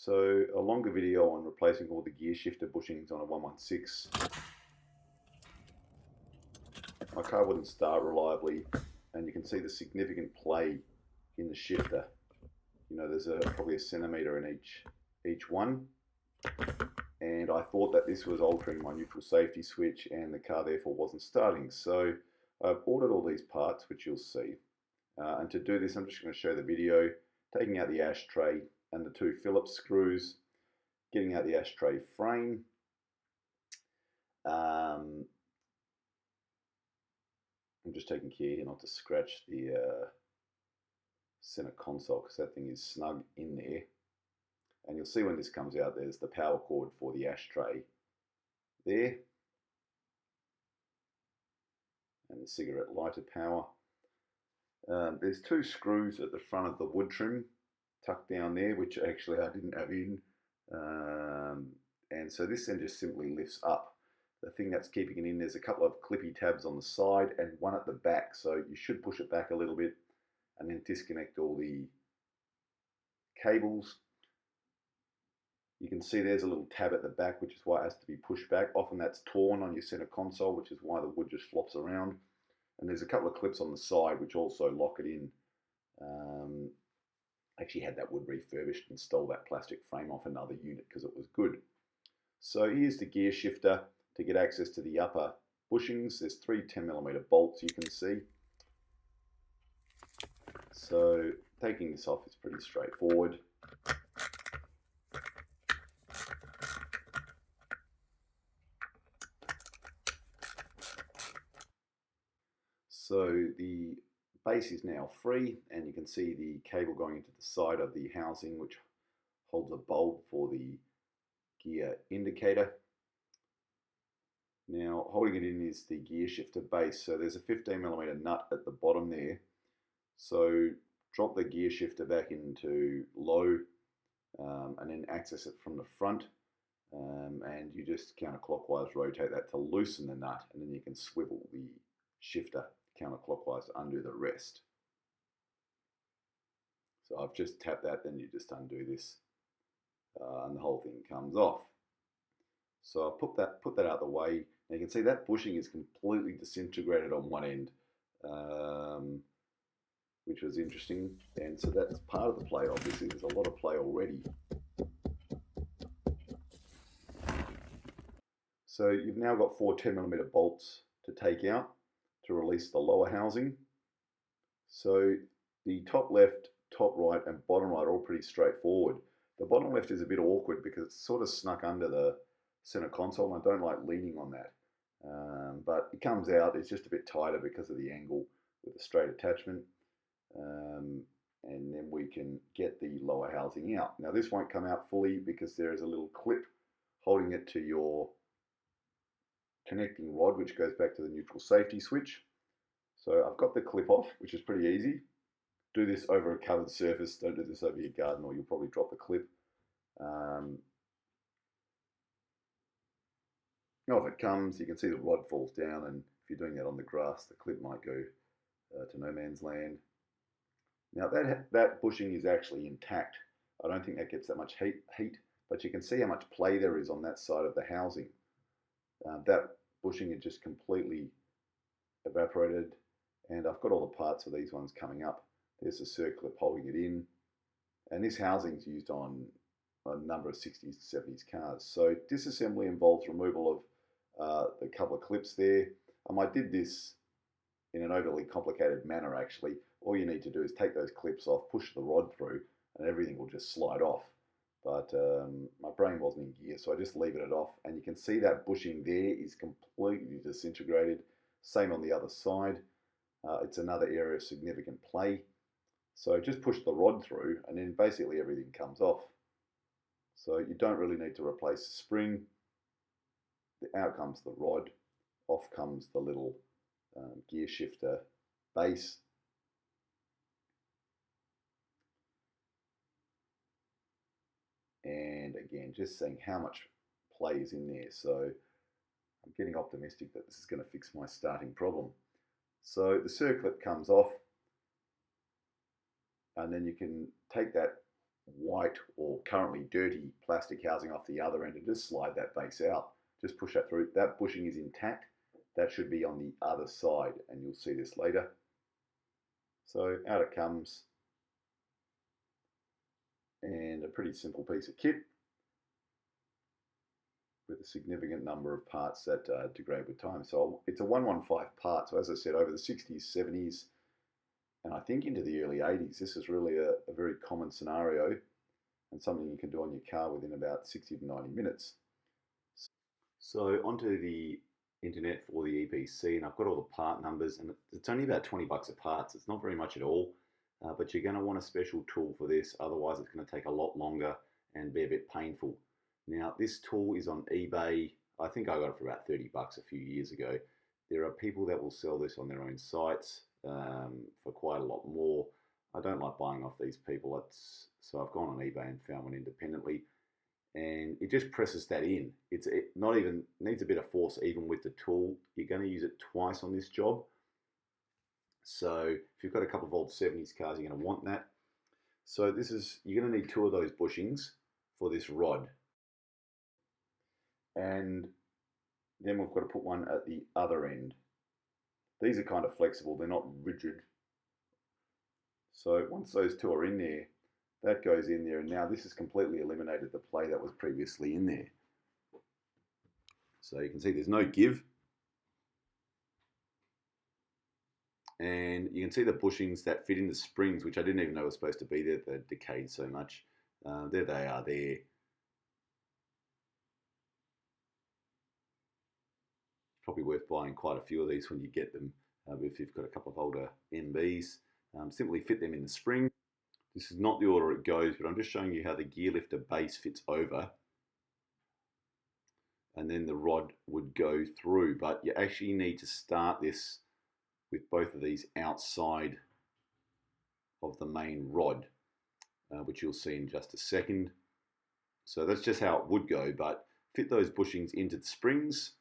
So a longer video on replacing all the gear shifter bushings on a 116. My car wouldn't start reliably, and you can see the significant play in the shifter. You know, there's probably a centimetre in each one, and I thought that this was altering my neutral safety switch, and the car therefore wasn't starting. So I've ordered all these parts, which you'll see. And to do this, I'm just going to show the video, taking out the ashtray and the two Phillips screws, getting out the ashtray frame. I'm just taking care here not to scratch the center console, because that thing is snug in there. And you'll see when this comes out, there's the power cord for the ashtray there, and the cigarette lighter power. There's two screws at the front of the wood trim tucked down there, which actually I didn't have in. And so this then just simply lifts up. The thing that's keeping it in, there's a couple of clippy tabs on the side and one at the back. So you should push it back a little bit and then disconnect all the cables. You can see there's a little tab at the back, which is why it has to be pushed back. Often that's torn on your center console, which is why the wood just flops around. And there's a couple of clips on the side which also lock it in. Actually had that wood refurbished and stole that plastic frame off another unit because it was good. So here's the gear shifter to get access to the upper bushings. There's three 10mm bolts you can see. So taking this off is pretty straightforward. So the base is now free, and you can see the cable going into the side of the housing, which holds a bulb for the gear indicator. Now holding it in is the gear shifter base. So there's a 15mm nut at the bottom there. So drop the gear shifter back into low, and then access it from the front. And you just counterclockwise rotate that to loosen the nut, and then you can swivel the shifter counterclockwise to undo the rest. So I've just tapped that, then you just undo this, and the whole thing comes off. So I've put that out of the way. Now you can see that bushing is completely disintegrated on one end, which was interesting. And so that's part of the play. Obviously, there's a lot of play already. So you've now got four 10mm bolts to take out to release the lower housing. So the top left, top right, and bottom right are all pretty straightforward. The bottom left is a bit awkward because it's sort of snuck under the center console, and I don't like leaning on that. But it comes out, it's just a bit tighter because of the angle with the straight attachment. And then we can get the lower housing out. Now this won't come out fully because there is a little clip holding it to your connecting rod, which goes back to the neutral safety switch. So I've got the clip off, which is pretty easy. Do this over a covered surface. Don't do this over your garden, or you'll probably drop the clip. Off it comes. You can see the rod falls down, and if you're doing that on the grass, the clip might go to no man's land. Now that bushing is actually intact. I don't think that gets that much heat, but you can see how much play there is on that side of the housing. That bushing is just completely evaporated, and I've got all the parts of these ones coming up. There's a circlip holding it in, and this housing is used on a number of 60s to 70s cars. So disassembly involves removal of the couple of clips there. I did this in an overly complicated manner actually. All you need to do is take those clips off, push the rod through, and everything will just slide off. But my brain wasn't in gear, so I just leave it off. And you can see that bushing there is completely disintegrated. Same on the other side. It's another area of significant play. So just push the rod through, and then basically everything comes off. So you don't really need to replace the spring. Out comes the rod. Off comes the little gear shifter base. And again, just seeing how much play is in there. So I'm getting optimistic that this is going to fix my starting problem. So the circlip comes off, and then you can take that white or currently dirty plastic housing off the other end and just slide that base out. Just push that through. That bushing is intact. That should be on the other side, and you'll see this later. So out it comes, and a pretty simple piece of kit with a significant number of parts that degrade with time. So it's a 115 part. So as I said, over the 60s, 70s, and I think into the early 80s, this is really a very common scenario and something you can do on your car within about 60 to 90 minutes. So onto the internet for the EPC, and I've got all the part numbers, and it's only about 20 bucks a part, so it's not very much at all, but you're going to want a special tool for this, otherwise it's going to take a lot longer and be a bit painful. Now this tool is on eBay. I think I got it for about 30 bucks a few years ago. There are people that will sell this on their own sites for quite a lot more. I don't like buying off these people, so I've gone on eBay and found one independently. And it just presses that in. It not even needs a bit of force even with the tool. You're going to use it twice on this job. So if you've got a couple of old 70s cars, you're going to want that. So you're going to need 2 of those bushings for this rod. And then we've got to put one at the other end. These are kind of flexible, they're not rigid. So once those 2 are in there, that goes in there, and now this has completely eliminated the play that was previously in there. So you can see there's no give. And you can see the bushings that fit in the springs, which I didn't even know were supposed to be there. They're decayed so much. There they are there. Probably worth buying quite a few of these when you get them, if you've got a couple of older MBs. Simply fit them in the spring. This is not the order it goes, but I'm just showing you how the gear lifter base fits over, and then the rod would go through. But you actually need to start this with both of these outside of the main rod, which you'll see in just a second. So that's just how it would go, but fit those bushings into the springs.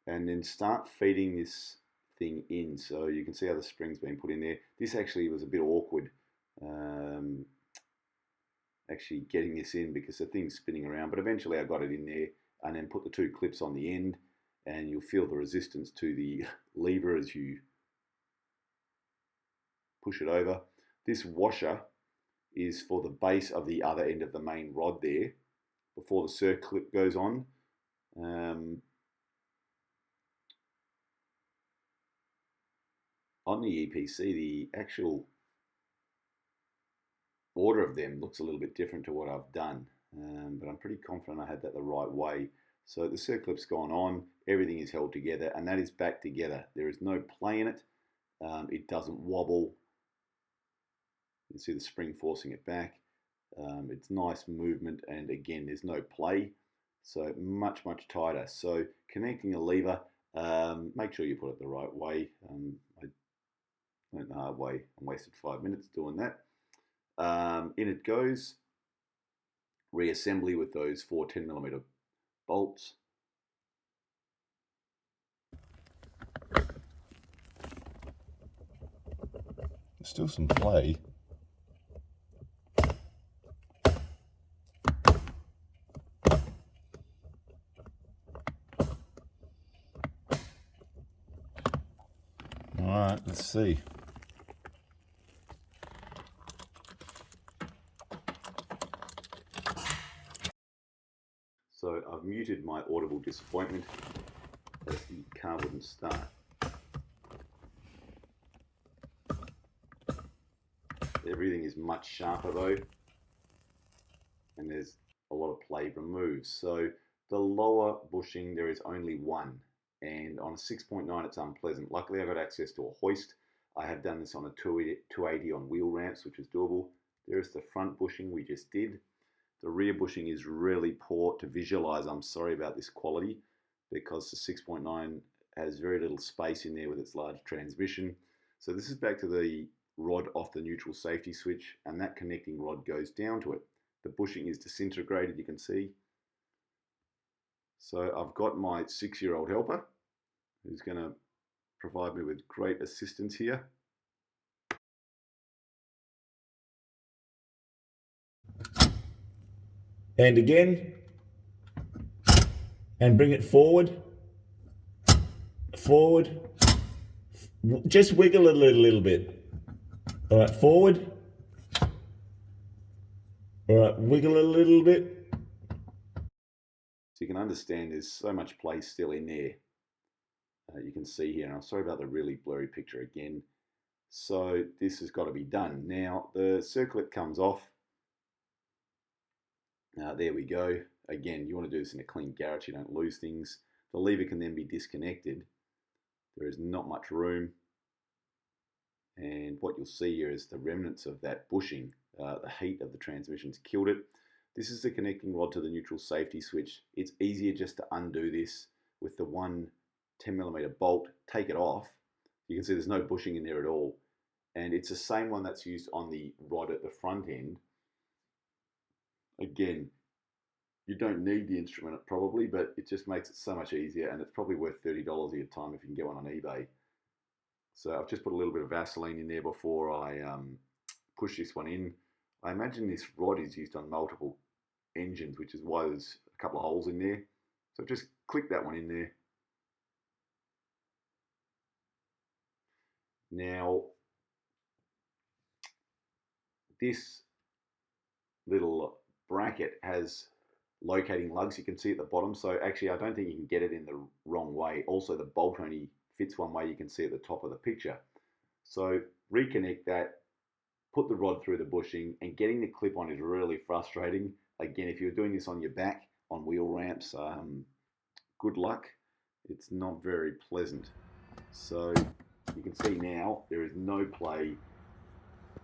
And then start feeding this thing in. So you can see how the spring's been put in there. This actually was a bit awkward, actually getting this in because the thing's spinning around, but eventually I got it in there, and then put the 2 clips on the end, and you'll feel the resistance to the lever as you push it over. This washer is for the base of the other end of the main rod there before the circlip goes on. On the EPC, the actual order of them looks a little bit different to what I've done, but I'm pretty confident I had that the right way. So the circlip's gone on, everything is held together, and that is back together. There is no play in it. It doesn't wobble. You can see the spring forcing it back. It's nice movement, and again, there's no play. So much tighter. So connecting a lever, make sure you put it the right way. I went the hard way and wasted 5 minutes doing that. In it goes. Reassembly with those 4 10mm bolts. There's still some play. All right, let's see. So I've muted my audible disappointment as the car wouldn't start. Everything is much sharper though, and there's a lot of play removed. So the lower bushing, there is only 1, and on a 6.9 it's unpleasant. Luckily I got access to a hoist. I have done this on a 280 on wheel ramps, which is doable. There's the front bushing we just did. The rear bushing is really poor to visualize. I'm sorry about this quality because the 6.9 has very little space in there with its large transmission. So this is back to the rod off the neutral safety switch, and that connecting rod goes down to it. The bushing is disintegrated, you can see. So I've got my 6-year-old helper who's going to provide me with great assistance here. And again, and bring it forward, forward, just wiggle it a little bit. All right, forward. All right, wiggle it a little bit. So you can understand there's so much play still in there. You can see here, and I'm sorry about the really blurry picture again. So this has got to be done. Now the circlet comes off. There we go. Again, you want to do this in a clean garage, you don't lose things. The lever can then be disconnected. There is not much room. And what you'll see here is the remnants of that bushing. The heat of the transmission's killed it. This is the connecting rod to the neutral safety switch. It's easier just to undo this with the one 10mm bolt, take it off. You can see there's no bushing in there at all. And it's the same one that's used on the rod at the front end. Again, you don't need the instrument probably, but it just makes it so much easier, and it's probably worth $30 a your time if you can get one on eBay. So I've just put a little bit of Vaseline in there before I push this one in. I imagine this rod is used on multiple engines, which is why there's a couple of holes in there. So just click that one in there. Now, this little bracket has locating lugs, you can see at the bottom. So actually, I don't think you can get it in the wrong way. Also, the bolt only fits one way, you can see at the top of the picture. So reconnect that, put the rod through the bushing, and getting the clip on is really frustrating. Again, if you're doing this on your back, on wheel ramps, good luck. It's not very pleasant. So you can see now there is no play,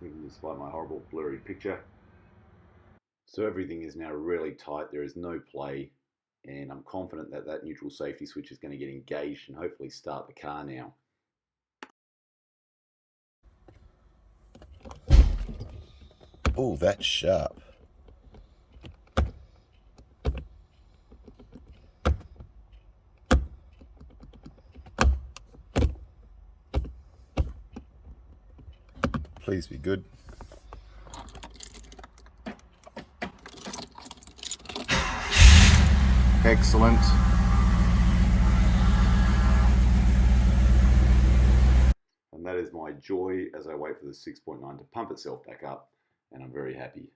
even despite my horrible blurry picture. So everything is now really tight, there is no play, and I'm confident that that neutral safety switch is going to get engaged and hopefully start the car now. Oh, that's sharp. Please be good. Excellent. And that is my joy as I wait for the 6.9 to pump itself back up, and I'm very happy.